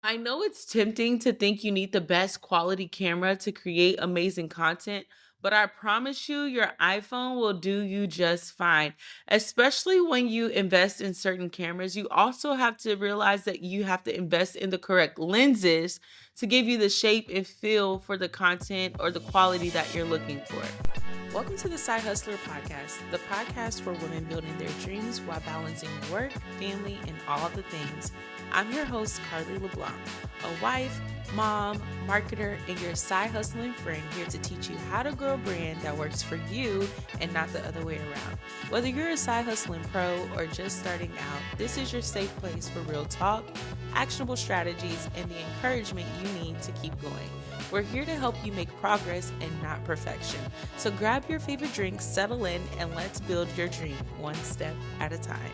I know it's tempting to think you need the best quality camera to create amazing content, but I promise you, your iPhone will do you just fine. Especially when you invest in certain cameras, you also have to realize that you have to invest in the correct lenses to give you the shape and feel for the content or the quality that you're looking for. Welcome to the Side Hustler Podcast, the podcast for women building their dreams while balancing work, family, and all the things. I'm your host, Carly LeBlanc, a wife, mom, marketer, and your side hustling friend here to teach you how to grow a brand that works for you and not the other way around. Whether you're a side hustling pro or just starting out, this is your safe place for real talk, actionable strategies, and the encouragement you need to keep going. We're here to help you make progress and not perfection. So grab your favorite drink, settle in, and let's build your dream one step at a time.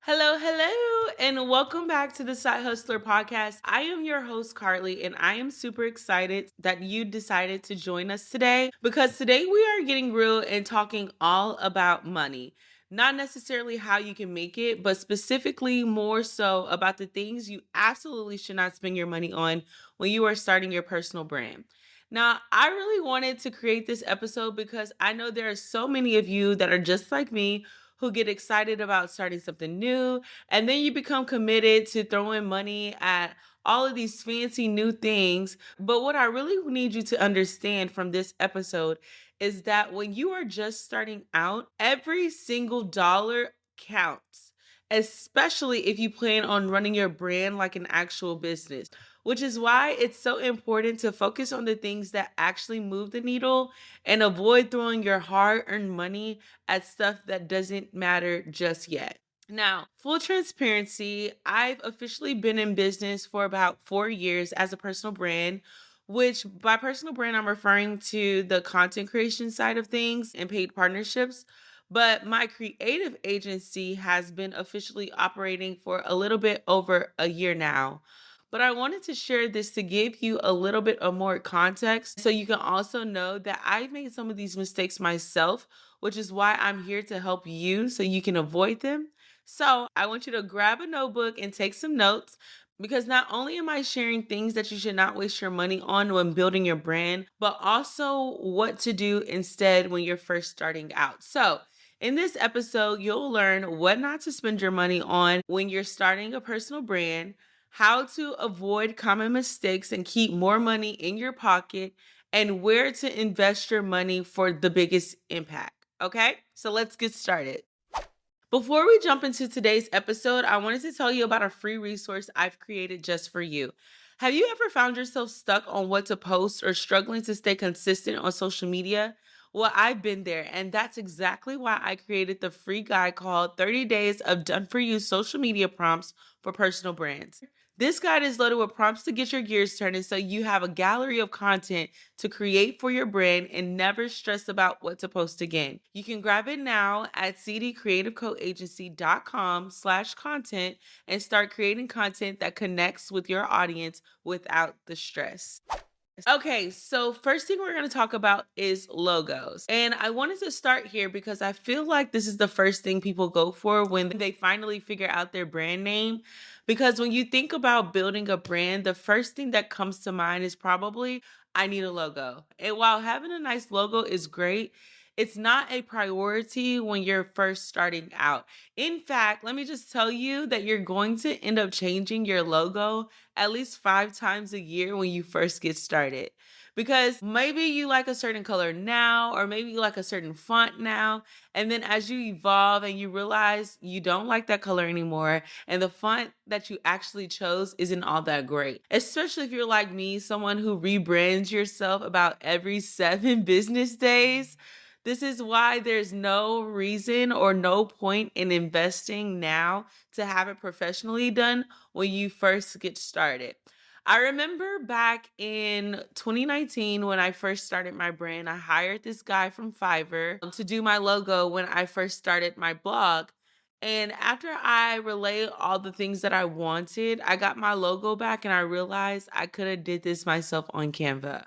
Hello, and welcome back to the Side Hustler Podcast. I am your host, Carly, and I am super excited that you decided to join us today because today we are getting real and talking all about money. Not necessarily how you can make it, but specifically more so about the things you absolutely should not spend your money on when you are starting your personal brand. Now, I really wanted to create this episode because I know there are so many of you that are just like me who get excited about starting something new, and then you become committed to throwing money at all of these fancy new things. But what I really need you to understand from this episode is that when you are just starting out, every single dollar counts, especially if you plan on running your brand like an actual business, which is why it's so important to focus on the things that actually move the needle and avoid throwing your hard earned money at stuff that doesn't matter just yet. Now, full transparency, I've officially been in business for about 4 years as a personal brand, which by personal brand, I'm referring to the content creation side of things and paid partnerships. But my creative agency has been officially operating for a little bit over a year now. But I wanted to share this to give you a little bit of more context so you can also know that I made some of these mistakes myself, which is why I'm here to help you so you can avoid them. So I want you to grab a notebook and take some notes because not only am I sharing things that you should not waste your money on when building your brand, but also what to do instead when you're first starting out. So, in this episode, you'll learn what not to spend your money on when you're starting a personal brand, how to avoid common mistakes and keep more money in your pocket, and where to invest your money for the biggest impact. Okay, so let's get started. Before we jump into today's episode, I wanted to tell you about a free resource I've created just for you. Have you ever found yourself stuck on what to post or struggling to stay consistent on social media? Well, I've been there, and that's exactly why I created the free guide called 30 Days of Done For You Social Media Prompts for Personal Brands. This guide is loaded with prompts to get your gears turning so you have a gallery of content to create for your brand and never stress about what to post again. You can grab it now at cdcreativecoagency.com/content and start creating content that connects with your audience without the stress. Okay, so first thing we're going to talk about is logos. And I wanted to start here because I feel like this is the first thing people go for when they finally figure out their brand name. Because when you think about building a brand, the first thing that comes to mind is probably, I need a logo. And while having a nice logo is great, it's not a priority when you're first starting out. In fact, let me just tell you that you're going to end up changing your logo at least 5 times a year when you first get started. Because maybe you like a certain color now, or maybe you like a certain font now. And then as you evolve and you realize you don't like that color anymore, and the font that you actually chose isn't all that great. Especially if you're like me, someone who rebrands yourself about every 7 business days. This is why there's no reason or no point in investing now to have it professionally done when you first get started. I remember back in 2019 when I first started my brand, I hired this guy from Fiverr to do my logo when I first started my blog. And after I relayed all the things that I wanted, I got my logo back and I realized I could have did this myself on Canva.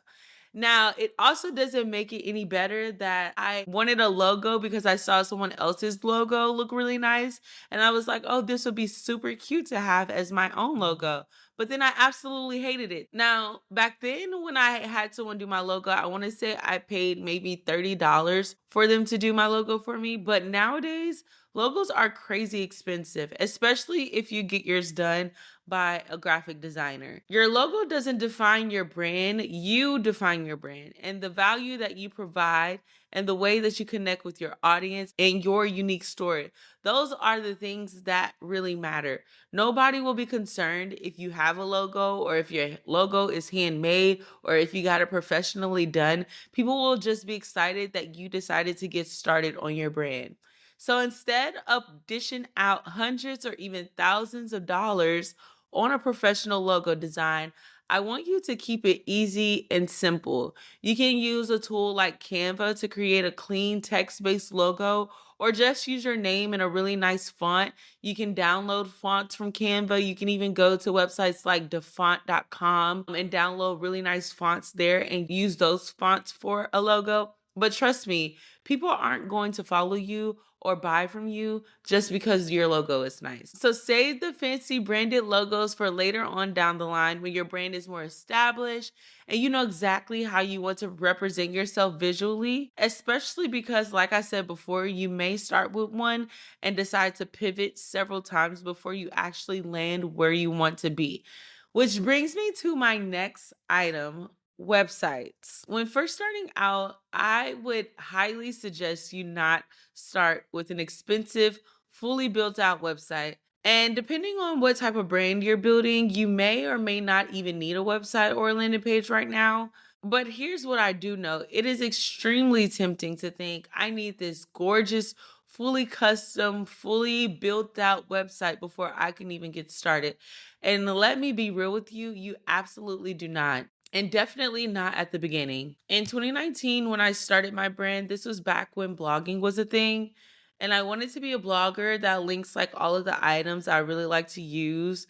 Now, it also doesn't make it any better that I wanted a logo because I saw someone else's logo look really nice. And I was like, oh, this would be super cute to have as my own logo. But then I absolutely hated it. Now, back then when I had someone do my logo, I want to say I paid maybe $30 for them to do my logo for me. But nowadays, logos are crazy expensive, especially if you get yours done by a graphic designer. Your logo doesn't define your brand, you define your brand and the value that you provide and the way that you connect with your audience and your unique story. Those are the things that really matter. Nobody will be concerned if you have a logo or if your logo is handmade or if you got it professionally done. People will just be excited that you decided to get started on your brand. So instead of dishing out hundreds or even thousands of dollars on a professional logo design, I want you to keep it easy and simple. You can use a tool like Canva to create a clean text-based logo or just use your name in a really nice font. You can download fonts from Canva. You can even go to websites like dafont.com and download really nice fonts there and use those fonts for a logo. But trust me, people aren't going to follow you or buy from you just because your logo is nice. So save the fancy branded logos for later on down the line when your brand is more established and you know exactly how you want to represent yourself visually, especially because, like I said before, you may start with one and decide to pivot several times before you actually land where you want to be. Which brings me to my next item, websites. When first starting out, I would highly suggest you not start with an expensive, fully built out website. And depending on what type of brand you're building, you may or may not even need a website or a landing page right now. But here's what I do know, it is extremely tempting to think I need this gorgeous, fully custom, fully built out website before I can even get started. And let me be real with you, you absolutely do not. And definitely not at the beginning. In 2019, when I started my brand, this was back when blogging was a thing. And I wanted to be a blogger that links like all of the items I really like to use.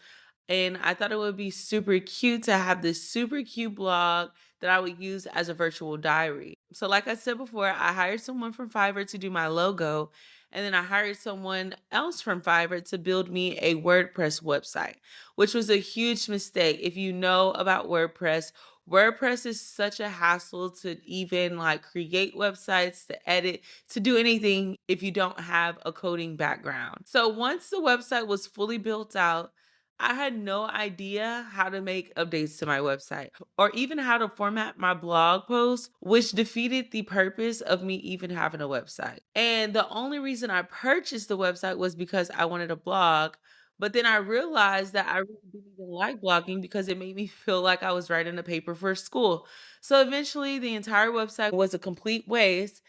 And I thought it would be super cute to have this super cute blog that I would use as a virtual diary. So, like I said before, I hired someone from Fiverr to do my logo. And then I hired someone else from Fiverr to build me a WordPress website, which was a huge mistake. If you know about WordPress, WordPress is such a hassle to even like create websites, to edit, to do anything if you don't have a coding background. So once the website was fully built out, I had no idea how to make updates to my website or even how to format my blog posts, which defeated the purpose of me even having a website. And the only reason I purchased the website was because I wanted a blog. But then I realized that I really didn't even like blogging because it made me feel like I was writing a paper for school. So eventually, the entire website was a complete waste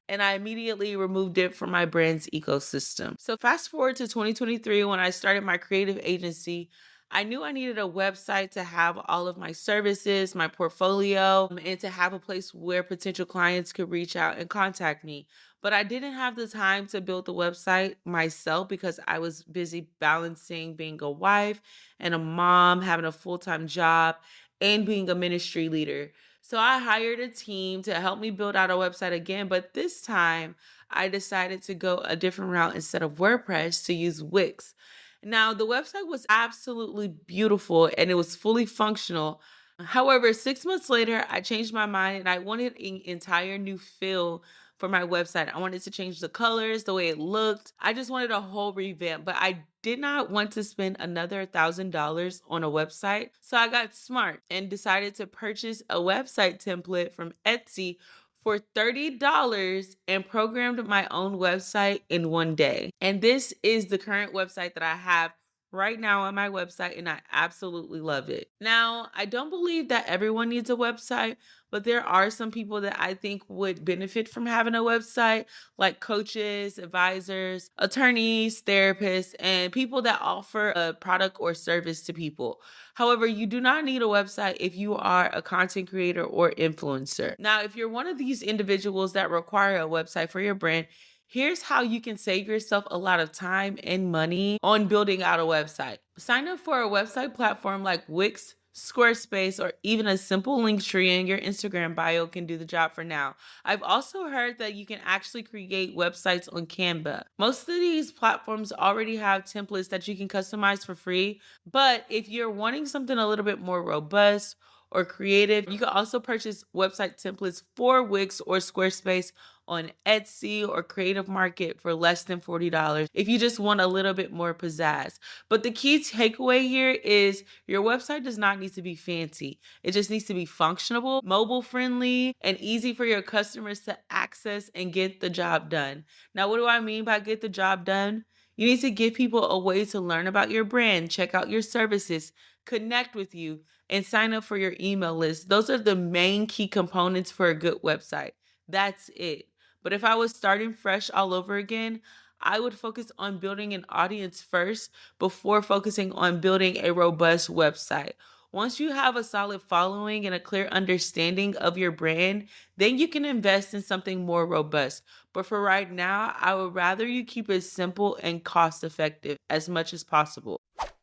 and I immediately removed it from my brand's ecosystem. So fast forward to 2023 when I started my creative agency, I knew I needed a website to have all of my services, my portfolio, and to have a place where potential clients could reach out and contact me. But I didn't have the time to build the website myself because I was busy balancing being a wife and a mom, having a full-time job, and being a ministry leader. So I hired a team to help me build out a website again, but this time I decided to go a different route instead of WordPress to use Wix. Now, the website was absolutely beautiful and it was fully functional. However, 6 months later, I changed my mind and I wanted an entire new feel for my website. I wanted to change the colors, the way it looked. I just wanted a whole revamp, but I did not want to spend another $1,000 on a website. So I got smart and decided to purchase a website template from Etsy for $30 and programmed my own website in one day. And this is the current website that I have right now on my website, and I absolutely love it. Now, I don't believe that everyone needs a website, but there are some people that I think would benefit from having a website, like coaches, advisors, attorneys, therapists, and people that offer a product or service to people. However, you do not need a website if you are a content creator or influencer. Now, if you're one of these individuals that require a website for your brand, here's how you can save yourself a lot of time and money on building out a website. Sign up for a website platform like Wix, Squarespace, or even a simple link tree in your Instagram bio can do the job for now. I've also heard that you can actually create websites on Canva. Most of these platforms already have templates that you can customize for free, but if you're wanting something a little bit more robust or creative, you can also purchase website templates for Wix or Squarespace on Etsy or Creative Market for less than $40 if you just want a little bit more pizzazz. But the key takeaway here is your website does not need to be fancy. It just needs to be functional, mobile friendly, and easy for your customers to access and get the job done. Now, what do I mean by get the job done? You need to give people a way to learn about your brand, check out your services, connect with you, and sign up for your email list. Those are the main key components for a good website. That's it. But if I was starting fresh all over again, I would focus on building an audience first before focusing on building a robust website. Once you have a solid following and a clear understanding of your brand, then you can invest in something more robust. But for right now, I would rather you keep it simple and cost effective as much as possible.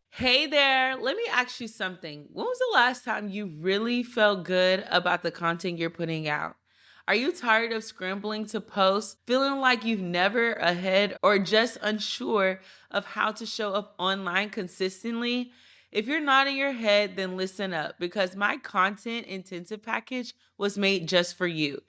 Hey there, let me ask you something. When was the last time you really felt good about the content you're putting out? Are you tired of scrambling to post, feeling like you've never ahead, or just unsure of how to show up online consistently? If you're nodding your head, then listen up because my content intensive package was made just for you.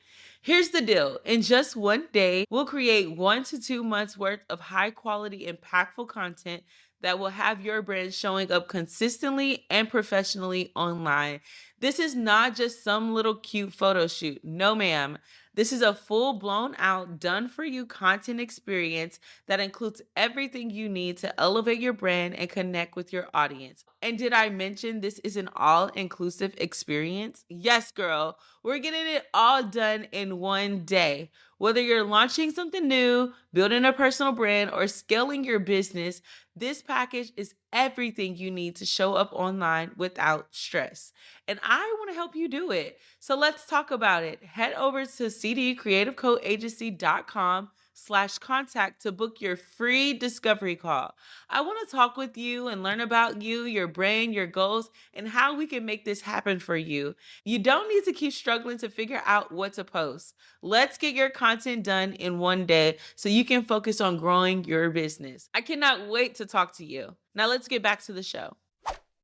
Here's the deal. In just one day, we'll create 1 to 2 months worth of high quality, impactful content that will have your brand showing up consistently and professionally online. This is not just some little cute photo shoot. No, ma'am. This is a full blown out, done for you content experience that includes everything you need to elevate your brand and connect with your audience. And did I mention this is an all inclusive experience? Yes, girl. We're getting it all done in one day. Whether you're launching something new, building a personal brand, or scaling your business, this package is everything you need to show up online without stress. And I want to help you do it. So let's talk about it. Head over to cdcreativecodeagency.com/contact to book your free discovery call. I want to talk with you and learn about you, your brand, your goals, and how we can make this happen for you. You don't need to keep struggling to figure out what to post. Let's get your content done in one day so you can focus on growing your business. I cannot wait to talk to you. Now let's get back to the show.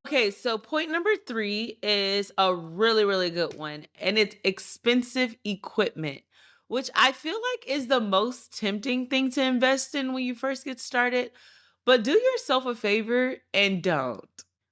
Okay, so point number 3 is a really, really good one, and it's expensive equipment, which I feel like is the most tempting thing to invest in when you first get started. But do yourself a favor and don't.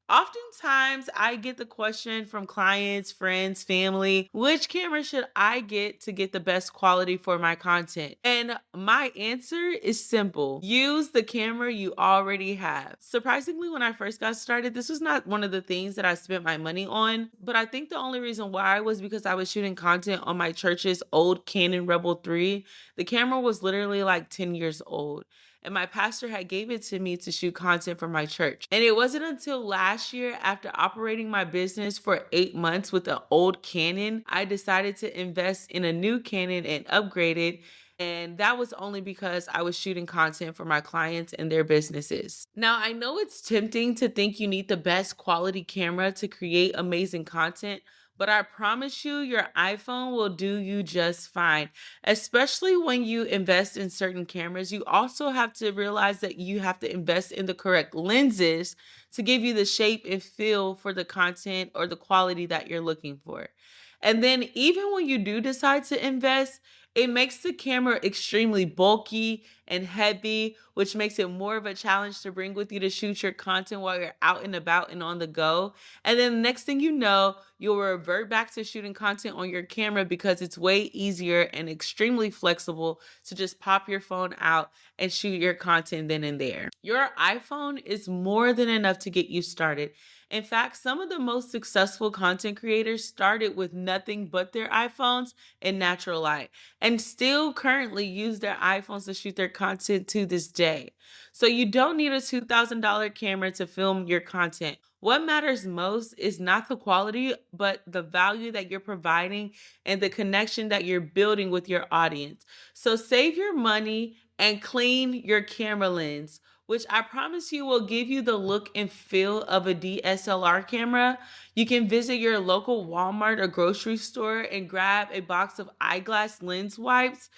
Oftentimes, I get the question from clients, friends, family, which camera should I get the best quality for my content? And my answer is simple. Use the camera you already have. Surprisingly, when I first got started, this was not one of the things that I spent my money on, but I think the only reason why was because I was shooting content on my church's old Canon Rebel 3. The camera was literally like 10 years old, and my pastor had gave it to me to shoot content for my church. And it wasn't until last year, after operating my business for 8 months with an old Canon, I decided to invest in a new Canon and upgrade it. And that was only because I was shooting content for my clients and their businesses. Now, I know it's tempting to think you need the best quality camera to create amazing content, but I promise you, your iPhone will do you just fine. Especially when you invest in certain cameras, you also have to realize that you have to invest in the correct lenses to give you the shape and feel for the content or the quality that you're looking for. And then even when you do decide to invest, it makes the camera extremely bulky and heavy, which makes it more of a challenge to bring with you to shoot your content while you're out and about and on the go. And then the next thing you know, you'll revert back to shooting content on your camera because it's way easier and extremely flexible to just pop your phone out and shoot your content then and there. Your iPhone is more than enough to get you started. In fact, some of the most successful content creators started with nothing but their iPhones in natural light and still currently use their iPhones to shoot their content to this day. So you don't need a $2,000 camera to film your content. What matters most is not the quality, but the value that you're providing and the connection that you're building with your audience. So save your money and clean your camera lens. which I promise you will give you the look and feel of a DSLR camera. You can visit your local Walmart or grocery store and grab a box of eyeglass lens wipes.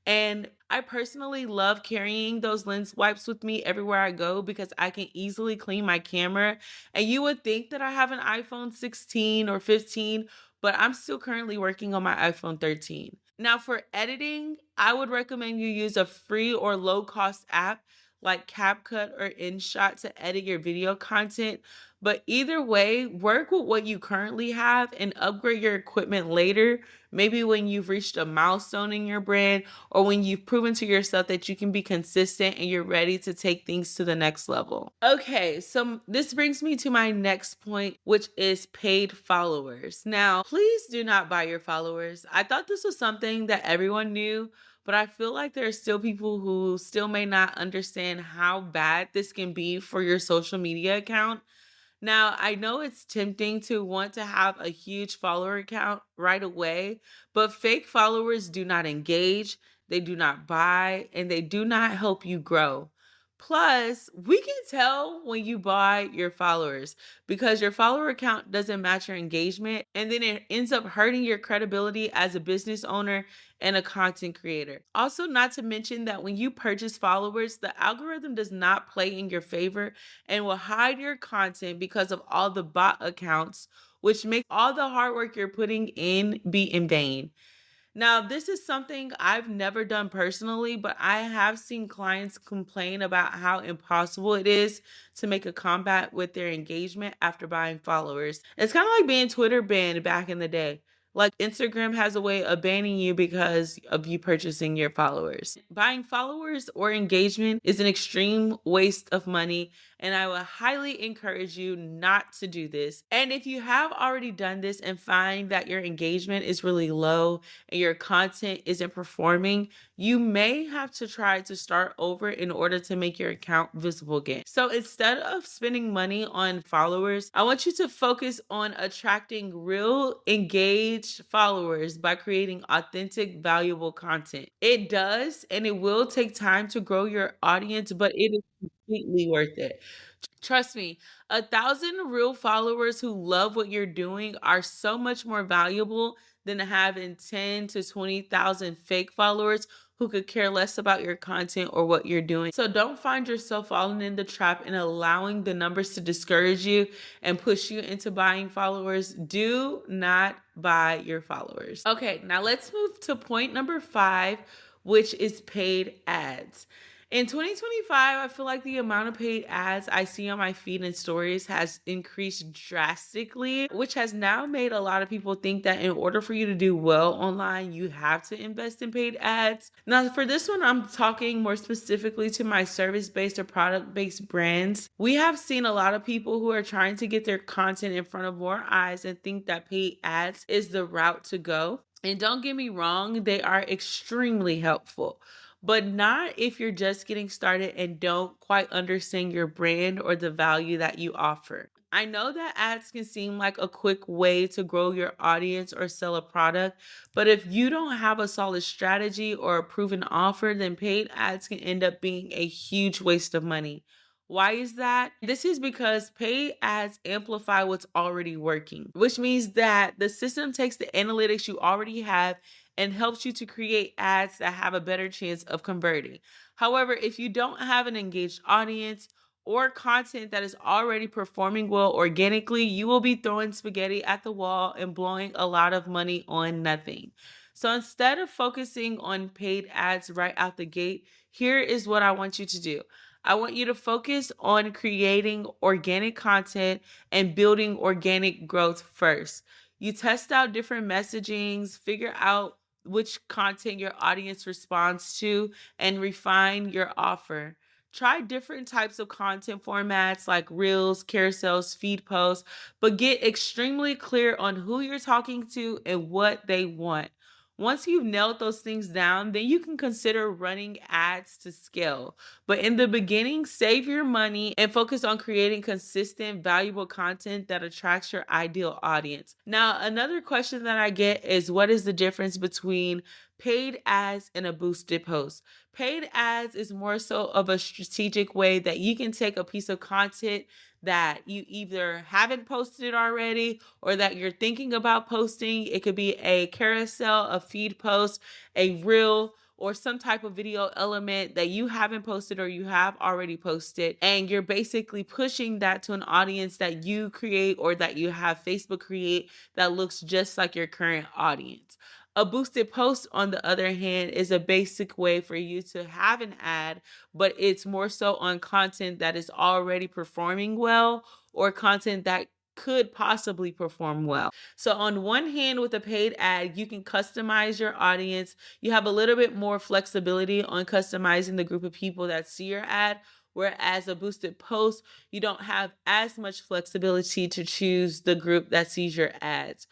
And I personally love carrying those lens wipes with me everywhere I go because I can easily clean my camera. And you would think that I have an iPhone 16 or 15, but I'm still currently working on my iPhone 13. Now, for editing, I would recommend you use a free or low cost app like CapCut or InShot to edit your video content. But either way, work with what you currently have and upgrade your equipment later, maybe when you've reached a milestone in your brand or when you've proven to yourself that you can be consistent and you're ready to take things to the next level. Okay, so this brings me to my next point, which is paid followers. Now, please do not buy your followers. I thought this was something that everyone knew, but I feel like there are still people who still may not understand how bad this can be for your social media account. Now, I know it's tempting to want to have a huge follower count right away, but fake followers do not engage, they do not buy, and they do not help you grow. Plus, we can tell when you buy your followers because your follower count doesn't match your engagement, and then it ends up hurting your credibility as a business owner and a content creator. Also, not to mention that when you purchase followers, the algorithm does not play in your favor and will hide your content because of all the bot accounts, which make all the hard work you're putting in be in vain. Now, this is something I've never done personally, but I have seen clients complain about how impossible it is to make a comeback with their engagement after buying followers. It's kind of like being Twitter banned back in the day. Like Instagram has a way of banning you because of you purchasing your followers. Buying followers or engagement is an extreme waste of money, and I would highly encourage you not to do this. And if you have already done this and find that your engagement is really low and your content isn't performing, you may have to try to start over in order to make your account visible again. So instead of spending money on followers, I want you to focus on attracting real engaged followers by creating authentic, valuable content. It does, and it will take time to grow your audience, but it is completely worth it. Trust me, 1,000 real followers who love what you're doing are so much more valuable than having 10 to 20,000 fake followers who could care less about your content or what you're doing. So don't find yourself falling in the trap and allowing the numbers to discourage you and push you into buying followers. Do not buy your followers. Okay, now let's move to point number 5, which is paid ads. In 2025, I feel like the amount of paid ads I see on my feed and stories has increased drastically, which has now made a lot of people think that in order for you to do well online, you have to invest in paid ads. Now, for this one, I'm talking more specifically to my service-based or product-based brands. We have seen a lot of people who are trying to get their content in front of more eyes and think that paid ads is the route to go. And don't get me wrong, they are extremely helpful, but not if you're just getting started and don't quite understand your brand or the value that you offer. I know that ads can seem like a quick way to grow your audience or sell a product, but if you don't have a solid strategy or a proven offer, then paid ads can end up being a huge waste of money. Why is that? This is because paid ads amplify what's already working, which means that the system takes the analytics you already have and helps you to create ads that have a better chance of converting. However, if you don't have an engaged audience or content that is already performing well organically, you will be throwing spaghetti at the wall and blowing a lot of money on nothing. So instead of focusing on paid ads right out the gate, here is what I want you to do. I want you to focus on creating organic content and building organic growth first. You test out different messagings, figure out which content your audience responds to, and refine your offer. Try different types of content formats like reels, carousels, feed posts, but get extremely clear on who you're talking to and what they want. Once you've nailed those things down, then you can consider running ads to scale. But in the beginning, save your money and focus on creating consistent, valuable content that attracts your ideal audience. Now, another question that I get is what is the difference between paid ads and a boosted post. Paid ads is more so of a strategic way that you can take a piece of content that you either haven't posted already or that you're thinking about posting. It could be a carousel, a feed post, a reel, or some type of video element that you haven't posted or you have already posted. And you're basically pushing that to an audience that you create or that you have Facebook create that looks just like your current audience. A boosted post, on the other hand, is a basic way for you to have an ad, but it's more so on content that is already performing well or content that could possibly perform well. So on one hand, with a paid ad, you can customize your audience. You have a little bit more flexibility on customizing the group of people that see your ad. Whereas a boosted post, you don't have as much flexibility to choose the group that sees your ads.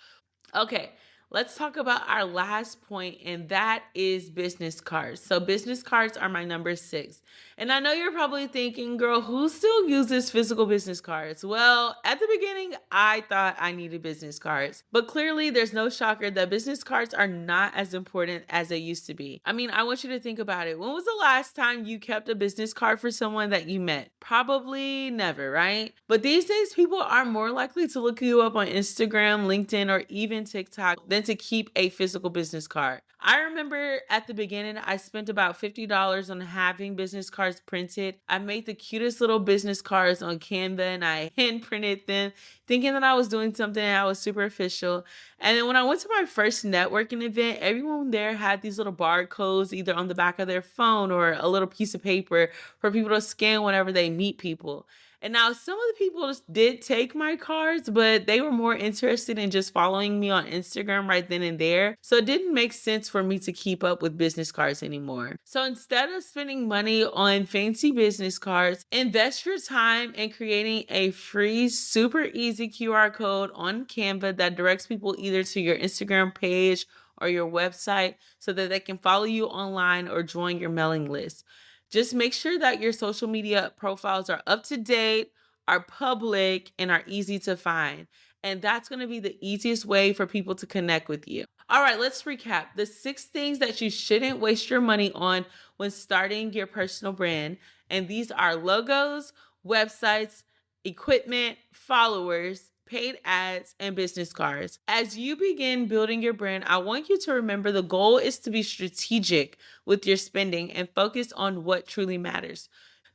Okay, let's talk about our last point, and that is business cards. So business cards are my number 6. And I know you're probably thinking, girl, who still uses physical business cards? Well, at the beginning, I thought I needed business cards. But clearly, there's no shocker that business cards are not as important as they used to be. I mean, I want you to think about it. When was the last time you kept a business card for someone that you met? Probably never, right? But these days, people are more likely to look you up on Instagram, LinkedIn, or even TikTok than to keep a physical business card. I remember at the beginning, I spent about $50 on having business cards printed. I made the cutest little business cards on Canva and I hand printed them, thinking that I was doing something and I was super official. And then when I went to my first networking event, everyone there had these little barcodes either on the back of their phone or a little piece of paper for people to scan whenever they meet people. And now some of the people did take my cards, but they were more interested in just following me on Instagram right then and there. So it didn't make sense for me to keep up with business cards anymore. So instead of spending money on fancy business cards, invest your time in creating a free, super easy QR code on Canva that directs people either to your Instagram page or your website so that they can follow you online or join your mailing list. Just make sure that your social media profiles are up to date, are public, and are easy to find. And that's going to be the easiest way for people to connect with you. All right, let's recap the 6 things that you shouldn't waste your money on when starting your personal brand. And these are logos, websites, equipment, followers, paid ads, and business cards. As you begin building your brand, I want you to remember the goal is to be strategic with your spending and focus on what truly matters.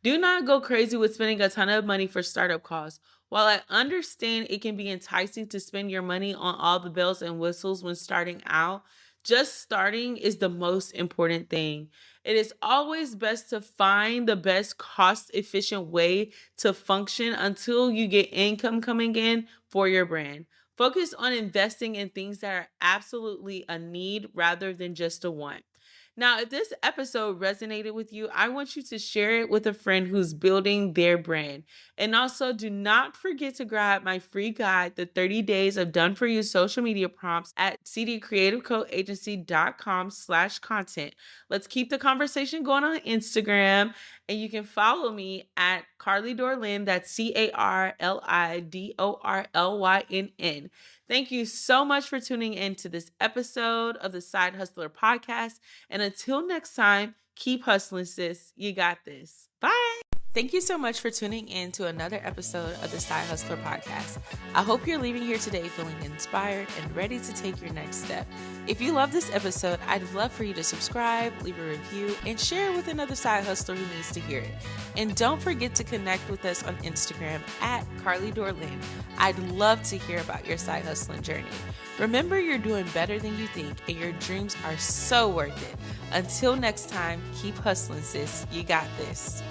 Do not go crazy with spending a ton of money for startup costs. While I understand it can be enticing to spend your money on all the bells and whistles when starting out, just starting is the most important thing. It is always best to find the best cost-efficient way to function until you get income coming in for your brand. Focus on investing in things that are absolutely a need rather than just a want. Now, if this episode resonated with you, I want you to share it with a friend who's building their brand. And also, do not forget to grab my free guide, the 30 days of done for you social media prompts at cdcreativecoagency.com/content. Let's keep the conversation going on Instagram. And you can follow me at Carly Dorlyn. That's CarliDorlynn. Thank you so much for tuning in to this episode of the Side Hustler Podcast. And until next time, keep hustling, sis. You got this. Bye. Thank you so much for tuning in to another episode of the Side Hustler Podcast. I hope you're leaving here today feeling inspired and ready to take your next step. If you love this episode, I'd love for you to subscribe, leave a review, and share it with another side hustler who needs to hear it. And don't forget to connect with us on Instagram at Carly Dorlyn. I'd love to hear about your side hustling journey. Remember, you're doing better than you think, and your dreams are so worth it. Until next time, keep hustling, sis. You got this.